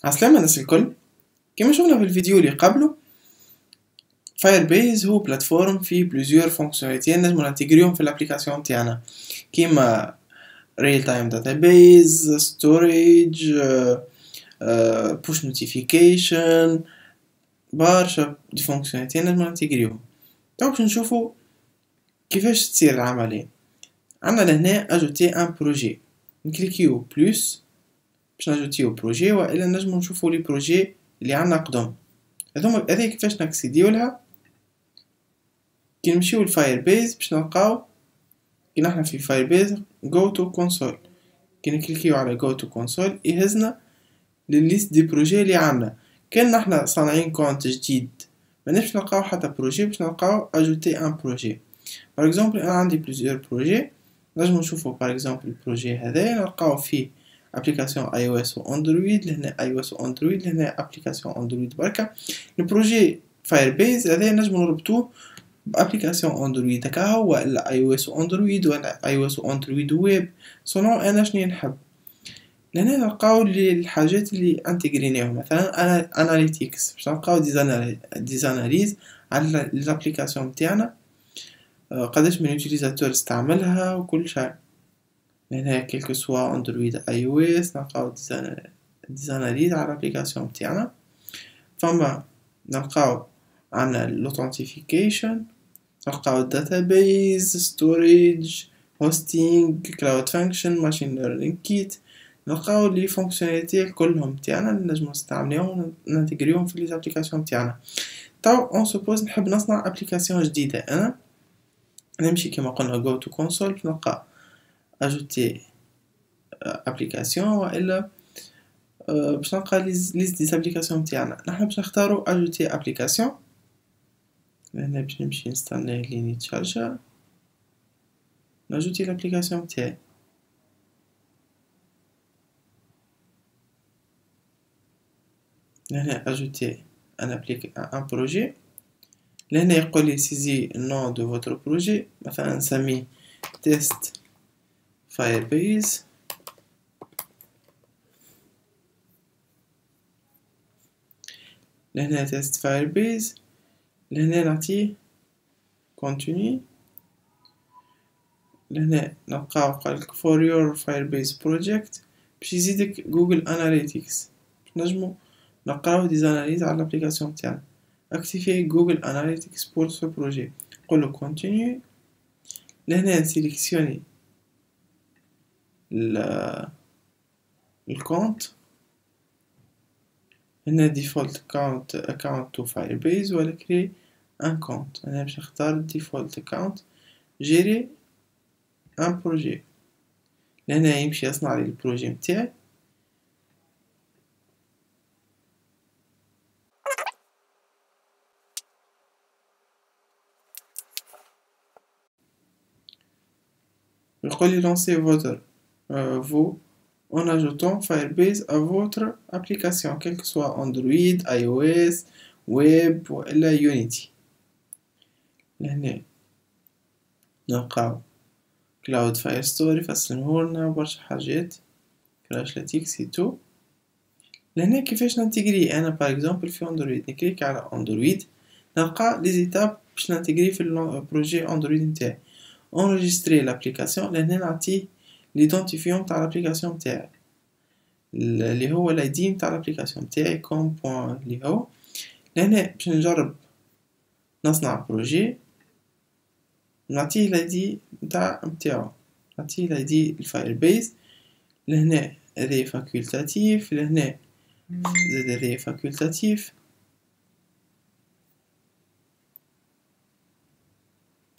عسلامة الناس الكل. كما شفنا في الفيديو اللي قبله، فاير هو بلاتفورم فيه بلوزيور فونكسيوناليتي نجمو نانتيغريهم في الابليكاسيون تاعنا، كيما ريل تايم داتابيز، ستوريج، بوش نوتيفيكيشن، برشا دي فونكسيوناليتي نجمو نانتيغريهم. تو باش نشوفو كيفاش تصير العملية. عندنا لهنا اجوتي ان بروجي، نكليكيو بلوس باش ناجوتيو بروجي، والا نجمو نشوفو لي بروجي اللي عندنا قدام. هذه كيفاش نكسيديو لها. كي نمشيو لفاير بيز باش نلقاو كي نحنا في فاير بيز جو تو كونسول، كي نكليكيو على جو تو كونسول يهزنا للليست دي بروجي اللي عندنا. كان نحنا صانعين كونت جديد ما باش نلقاو حتى بروجي، باش نلقاو اجوتي ان بروجي. باغ اكزومبل انا عندي بليزيور بروجي، نجمو نشوفو باغ اكزومبل البروجي هذا نلقاو فيه ابليكاسيون اي او اس و اندرويد، لهنا اي او اس و اندرويد، لهنا ابليكاسيون اندرويد بركا. البروجي فاير بيز هذا نجمو نربطوه بابليكاسيون اندرويد هكا هو، ولا اي او اس واندرويد، ولا اي او اس واندرويد ويب، سونو انا شنو نحب. لهنا نلقاو لي الحاجات اللي انتجريناهم، مثلا انا اناليتيكس باش نلقاو ديزاناليز على الابليكاسيون تاعنا، قداش من يوتيليزاتور استعملها وكل شيء. لهنا كيلكو سوا اندرويد اي او اس نلقاو ديزاناليز على الابليكاسيون تاعنا. فما نلقاو عنا الاوثنتيفيكيشن، نلقاو database storage hosting cloud function machine learning kit، نلقاو لي فونكسيوناليتي كلهم تاعنا اللي نجمو نستعملوهم وننتجريهم في لي ابليكاسيون تاعنا. تو اون سوبوز نحب نصنع ابليكاسيون جديده، انا نمشي كما قلنا جو تو كونسول باش نلقى اجوتي ابليكاسيون، والا باش نلقى ليست دي ابليكاسيون تاعنا. نحنا باش نختارو اجوتي ابليكاسيون، هنا باش نمشي نستنى لين يتشارجا، ناجوتي l'application تاعي. لهنا ajouter un projet. لهنا يقول لي سيزي النوم دو فوتر بروجي، مثلا نسميه تيست فايربيز. لهنا تيست فايربيز، لهنا نعطيه continue. لهنا نلقاو قالك for your firebase project باش يزيدك جوجل اناليتيكس، نجمو نقراو دي زاناليز على الابليكاسيون تاعنا. اكتيفي جوجل اناليتيكس بور سو بروجي، نقولو continue. لهنا نسيليكسيوني الكونت، هنا default account to firebase ولا create un compte. انا باش نختار default account gérer un projet. لهنا يمشي يصنع لي البروجي متاعي. يقول لي lancer vous en ajoutant Firebase à votre application, quel que soit Android, iOS, Web ولا Unity. لهنا نلقاو Cloud Firestore يفسرهولنا برشا حاجات، كراشلاتيكس تو. لهنا كيفاش ننتجري انا باغ اكزومبل في اندرويد، نكليك على اندرويد نلقى لي زيتاب باش ننتجري في البروجي اندرويد نتاعي. انريجستري لابليكاسيون، لهنا نعطيه ليدونتيفيون تاع لابليكاسيون تاعي اللي هو الايدي نتاع لابليكاسيون تاعي كوم بوين اللي هو. لهنا باش نجرب نصنع بروجي، نعطيه الايدي نتاعو، نعطيه الايدي الفايربيز. لهنا هذا فاكولتاتيف، لهنا زاد هذا فاكولتاتيف.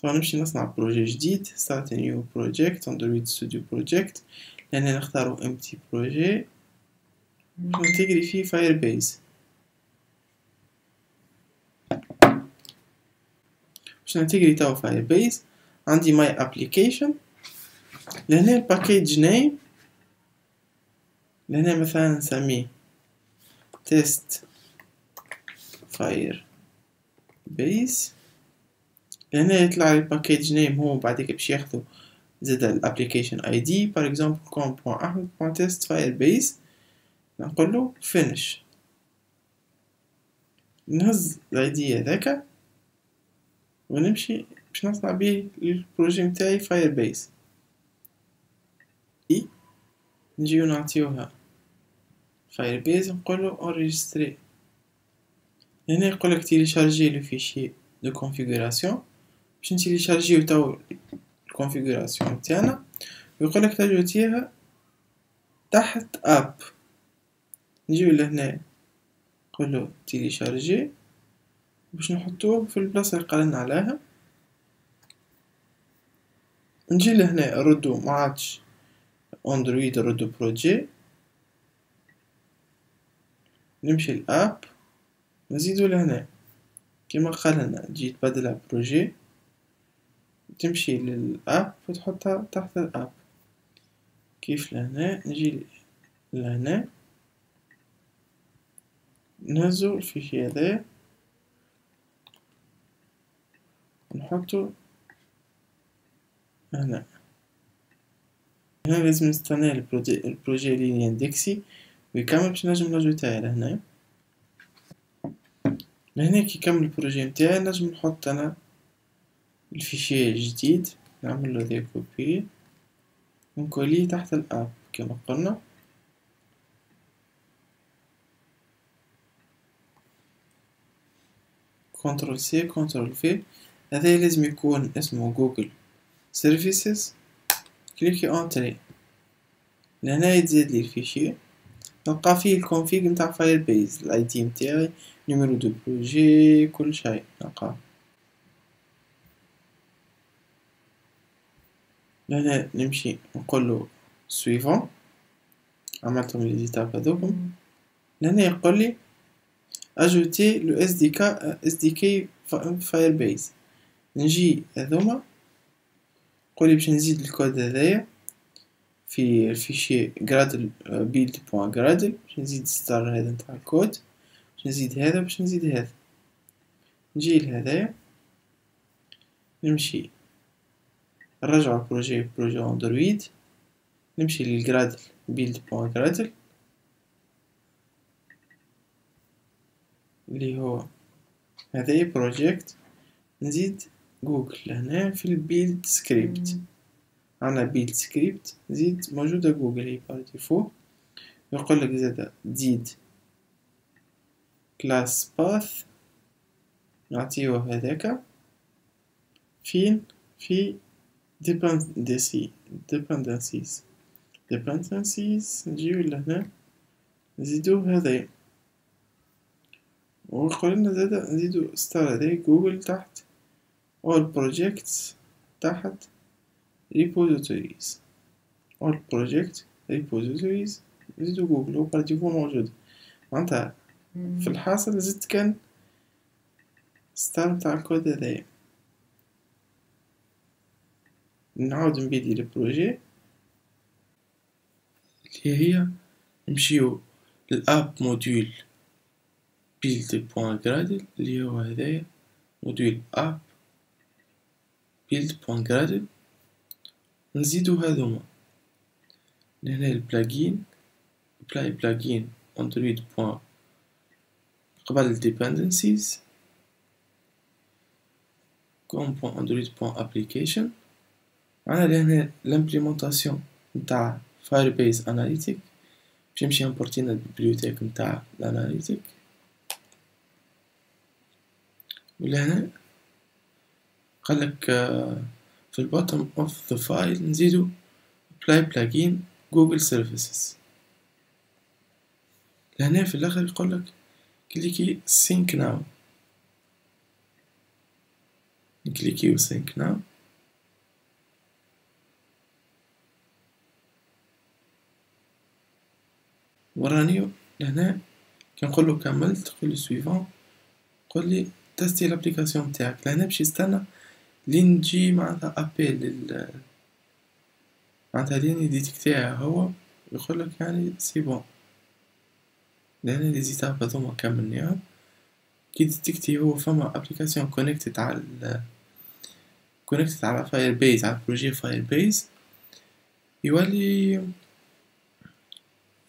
طبعا نمشي نصنع بروجي جديد، start a new project Android Studio project. لهنا نختارو empty project باش ننتجري فيه فايربيز. باش ننتجري تاو فايربيز عندي my application. لهنا الباكيج نيم، لهنا مثلا نسميه test firebase. لهنا يطلع لي الباكيج نيم، هو بعديك باش ياخدو زاد الابليكيشن اي دي باغ اكزومبل com.ahmed.test firebase. نقول له finish. نهز الايدي هذاك ونمشي باش نصنع بيه البروجي متاعي فاير بيز. نجيو نعطيوها فاير بيز نقولو enregistrer. هنا يقولك تيليشارجي لو فيشي دو كونفيغوراسيون باش نتيليشارجيو تو الكونفيغوراسيون تاعنا ويقولك تاجوتيها تحت اب. نجيو لهنا نقولو تيليشارجي باش نحطوه في البلاصة اللي قالنا عليها. نجي لهنا ردو معادش اندرويد ردو بروجي. نمشي الاب نزيدو لهنا كيما قالنا تجي تبدلها بروجي تمشي للاب وتحطها تحت الاب. كيف لهنا نجي لهنا نهزو الفيشي هذا نحطو هنا. هنا لازم نستنى البروجي اللي يندكسي ويكمل باش نجم نجوتها لهنا. لهنا كي يكمل البروجي متاعي نجم نحط انا الفيشي الجديد نعملو ذي كوبي ونكوليه تحت الاب كما قلنا. كنترول سي كنترول في. هذا لازم يكون اسمه جوجل سيرفيسز. كليكي انتري. لهنا يتزيد لي الفيشي نلقى فيه الكونفيغ متاع فاير بيز الاي دي متاعي نيميرو دو بروجي كل شيء نلقاه. لهنا نمشي نقولو سويفون. عملتهم لي زيتاب هذوكم. لهنا يقولي اجوتي لو اس دي كي فاير بيز. نجي هذوما نقولي باش نزيد الكود هذايا في الفيشي gradle build.gradle باش نزيد ستار هذا نتاع الكود باش نزيد هذا باش نزيد هذا. نجي لهذايا نمشي نرجع بروجي اندرويد نمشي للجرادل build.gradle اللي هو هذايا بروجيكت. نزيد جوجل هنا في البيلد سكريبت. عنا بيلد سكريبت زيد موجودة جوجل هي بار ديفو. يقول لك زادا تزيد كلاس باث نعطيوه هذاك فين في dependencies نجيو لهنا نزيدوه هذا ويقول لنا زادا نزيدو ستار هذا جوجل تحت all projects تحت repositories all project repositories نزيدو جوجل هو بار ديفو موجود معناتها في الحاصل زدت كان ستار تاع الكود هذايا. نعاود نبيدي البروجي اللي هي نمشيو للاب موديول build.gradle اللي هو هذايا موديول اب build.gradle نزيدو هذوما لهنا البلاجين بلاجين اندرويد قبل dependencies com.android.application. عنا لهنا لامبليمونطاسيون نتاع فايربيز اناليتيك باش نمشي نبورتينا البيبليوتيك نتاع الاناليتيك. ولهنا قالك في البوتوم اوف ذا فايل نزيدو apply plugin جوجل سيرفيسز. لهنا في الاخر يقولك كليكي sync now. نكليكيو sync now ورانيو لهنا كي نقولو كملت تقولي سويفون قولي تستي الابليكاسيون تاعك. لهنا باش يستنى لين نجي معناتها ابيل معناتها لين يديتكتيها هو يقولك يعني سي بون. لهنا لي زيتاب هذوما كملناهم. كي ديتكتي هو فما ابليكاسيون كونيكتد على فاير بيز على بروجي فاير بيز يولي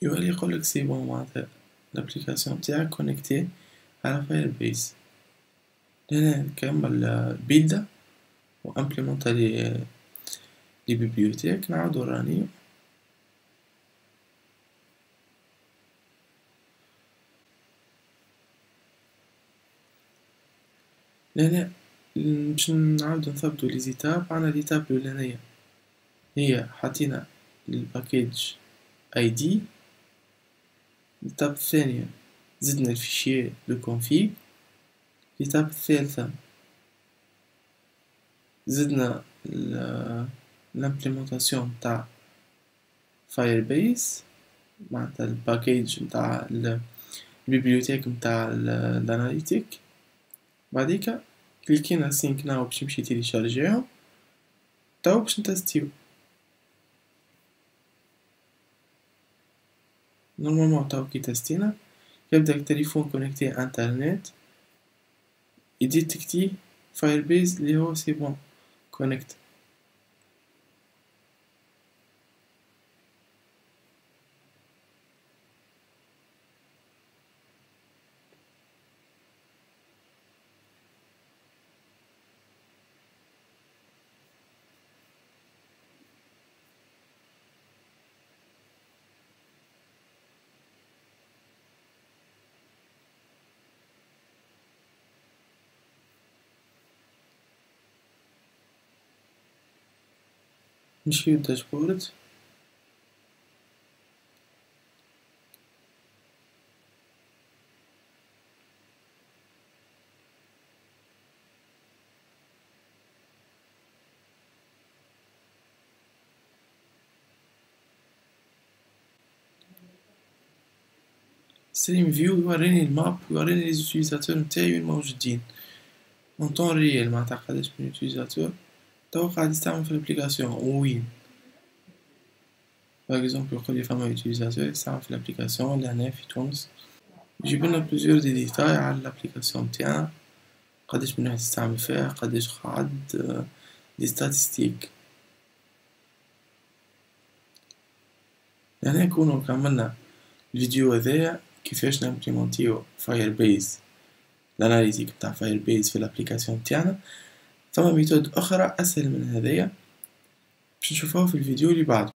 يولي يقولك سي بون معناتها الابليكاسيون تاعك كونكتي على فاير بيز. هنا نكمل البيلدا و implémenter les bibliothèques نعاودو رانيو. لهنا باش نعاودو نثبتو لي زيتاب. عندنا ليتاب الأولانية هي حطينا الباكيج ايدي. ليتاب الثانية زدنا الفيشير دو config. ليتاب الثالثة زدنا l'implémentation تاع Firebase معناتها الباكيج نتاع البيبليوتيك نتاع الاناليتيك. بعديكا كليكينا سينك ناو باش نمشي تيليشارجيهم تو باش نتستيو. نورمالمون تو كي تستينا يبدا التليفون كونيكتي انترنت يديتكتي فايربيز اللي هو سي بون كونيكت. نمشيو الداشبورد. ستريم فيو يوريني الماب ويوريني لي زوتيليزاتور نتاعي وين موجودين اون طون ريال معناتها قداش من يوتيليزاتور توا قاعد يستعمل في الابليكاسيون وين. باغ اكزومبل يقولي فما يوتيليزاتور يستعمل في الابليكاسيون لهنا في تونس. يجيبلنا بليزيور دي ديتاي على الابليكاسيون تاعنا قداش من واحد يستعمل فيها قداش قعد دي ستاتستيك. لهنا نكونو كملنا الفيديو هذايا كيفاش نامبليمونتيو فاير بيز الاناليتيك بتاع فاير بيز في الابليكاسيون تاعنا. ثم ميثود اخرى اسهل من هذايا باش نشوفوها في الفيديو اللي بعده.